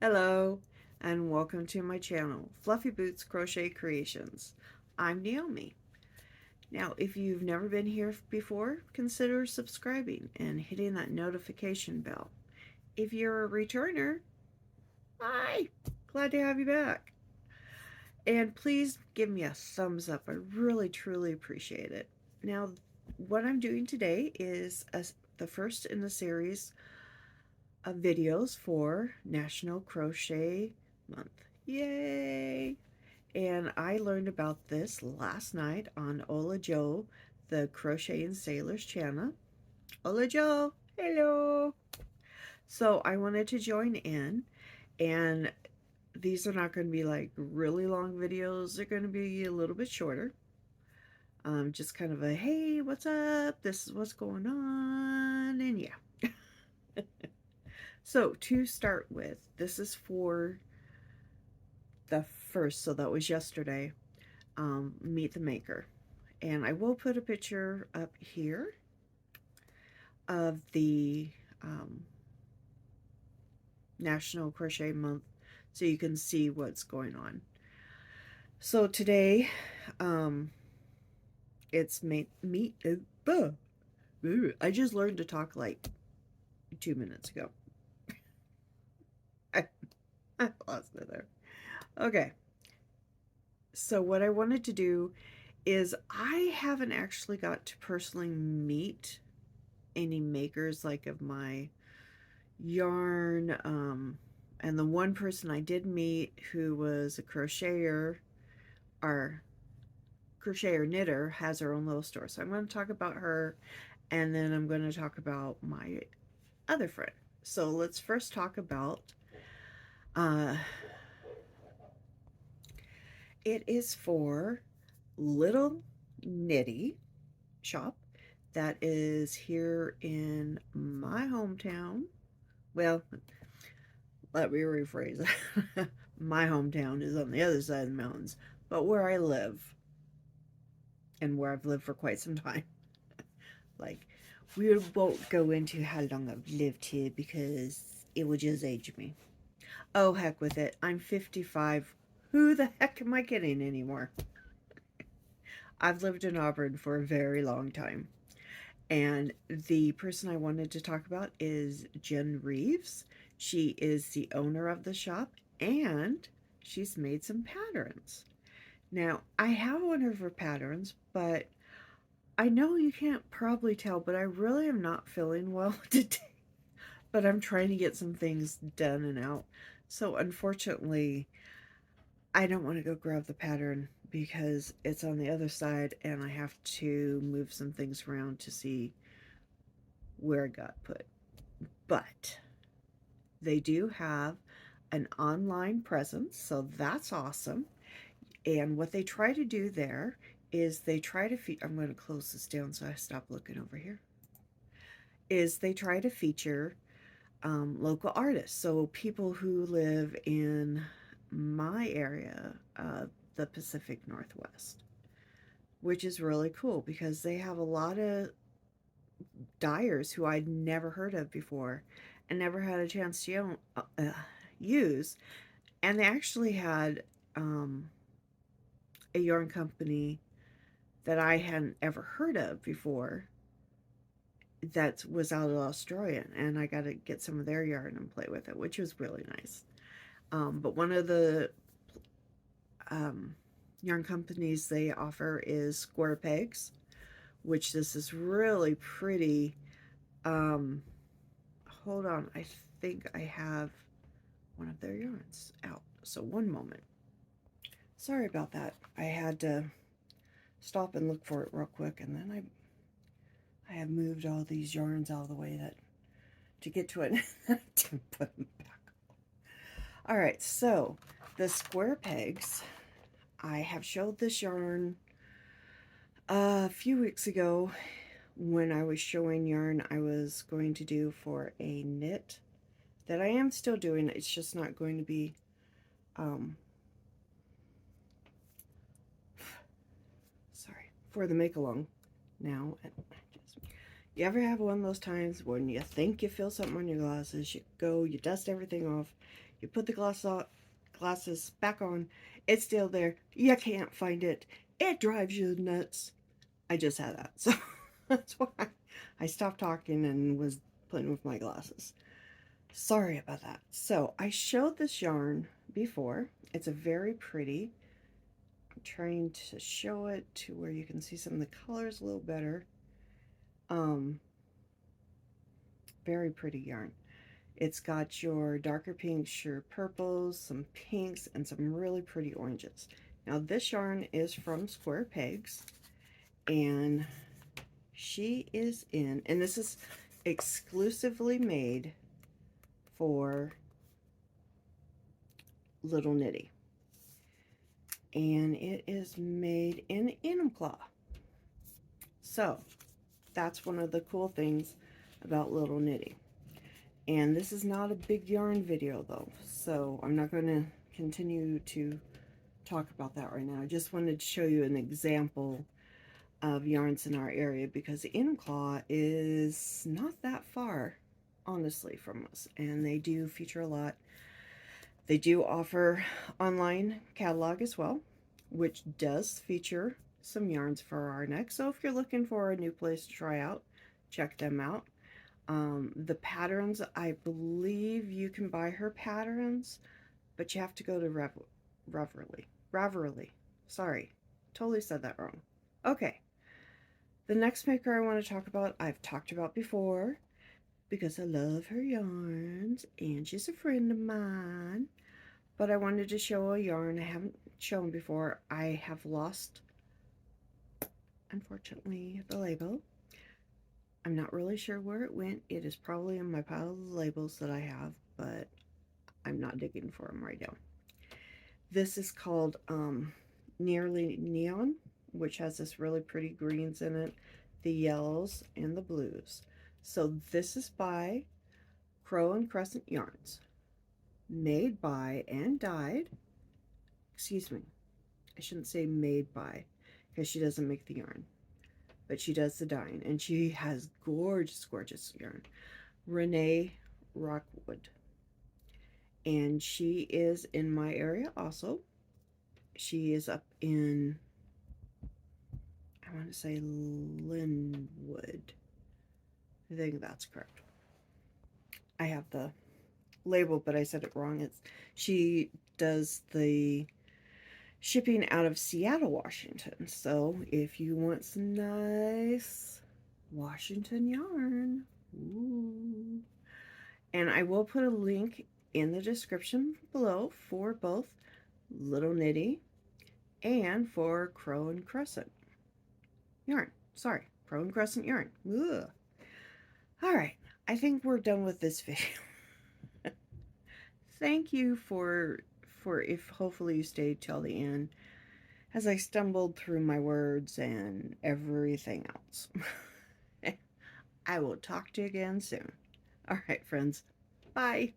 Hello, and welcome to my channel, Fluffy Boots Crochet Creations. I'm Naomi. Now, if you've never been here before, consider subscribing and hitting that notification bell. If you're a returner, hi! Glad to have you back. And please give me a thumbs up. I really, truly appreciate it. Now, what I'm doing today is the first in the series of videos for National Crochet Month. Yay! And I learned about this last night on Ola Joe, the Crochet and Sailors channel. Ola Joe, hello! So I wanted to join in, and these are not going to be like really long videos. They're going to be a little bit shorter. Just kind of a, hey, what's up? This is what's going on, and yeah. So to start with, this is for the first, so that was yesterday, Meet the Maker. And I will put a picture up here of the National Crochet Month so you can see what's going on. So today, it's meet. I just learned to talk like 2 minutes ago. I lost it there. Okay. So what I wanted to do is I haven't actually got to personally meet any makers like of my yarn, and the one person I did meet who was a crocheter knitter has her own little store. So I'm going to talk about her, and then I'm going to talk about my other friend. So let's first talk about it is for Little Nitty Shop that is here in my hometown. Well, let me rephrase. My hometown is on the other side of the mountains, but where I live, and where I've lived for quite some time. Like, we won't go into how long I've lived here because it would just age me. Oh, heck with it. I'm 55. Who the heck am I kidding anymore? I've lived in Auburn for a very long time. And the person I wanted to talk about is Jen Reeves. She is the owner of the shop, and she's made some patterns. Now, I have one of her patterns, but I know you can't probably tell, but I really am not feeling well today. But I'm trying to get some things done and out. So unfortunately, I don't want to go grab the pattern because it's on the other side and I have to move some things around to see where it got put. But they do have an online presence, so that's awesome. And what they try to do there is they try to I'm going to close this down so I stop looking over here. Is they try to feature local artists. So people who live in my area, the Pacific Northwest, which is really cool because they have a lot of dyers who I'd never heard of before and never had a chance to use. And they actually had a yarn company that I hadn't ever heard of before that was out of Australia, and I got to get some of their yarn and play with it, which was really nice. But one of the yarn companies they offer is Square Pegs, which this is really pretty. Hold on, I think I have one of their yarns out. So one moment. Sorry about that. I had to stop and look for it real quick, and then I have moved all these yarns out of the way that to get to it. I didn't put them back. All right, so the Square Pegs. I have showed this yarn a few weeks ago when I was showing yarn I was going to do for a knit that I am still doing. It's just not going to be sorry, for the make along now. You ever have one of those times when you think you feel something on your glasses, you go, you dust everything off, you put the glasses back on, it's still there, you can't find it, it drives you nuts. I just had that, so that's why I stopped talking and was playing with my glasses. Sorry about that. So I showed this yarn before. It's a very pretty. I'm trying to show it to where you can see some of the colors a little better. Um, Very pretty yarn. It's got your darker pinks, your purples, some pinks, and some really pretty oranges. Now this yarn is from Square Pegs, and she is in, and this is exclusively made for Little Nitty. And it is made in Enumclaw. So that's one of the cool things about Little Nitty. And this is not a big yarn video though, so I'm not going to continue to talk about that right now. I just wanted to show you an example of yarns in our area because Enumclaw is not that far, honestly, from us, and they do feature a lot. They do offer online catalog as well, which does feature some yarns for our neck. So if you're looking for a new place to try out, check them out. The patterns, I believe you can buy her patterns, but you have to go to Ravelry. Sorry, totally said that wrong. Okay, the next maker I want to talk about, I've talked about before because I love her yarns and she's a friend of mine. But I wanted to show a yarn I haven't shown before. I have lost, unfortunately, the label. I'm not really sure where it went. It is probably in my pile of labels that I have, but I'm not digging for them right now. This is called Nearly Neon, which has this really pretty greens in it, the yellows, and the blues. So this is by Crow and Crescent Yarns, made by and dyed, excuse me, I shouldn't say made by, because she doesn't make the yarn, but she does the dyeing, and she has gorgeous, gorgeous yarn. Renee Rockwood, and she is in my area also. She is up in, I want to say Linwood. I think that's correct. I have the label, but I said it wrong. It's she does the shipping out of Seattle, Washington. So if you want some nice Washington yarn, ooh. And I will put a link in the description below for both Little Nitty and for Crow and Crescent yarn. Sorry, Crow and Crescent yarn. Ugh. All right, I think we're done with this video. Thank you for if hopefully you stayed till the end as I stumbled through my words and everything else. I will talk to you again soon. All right, friends. Bye.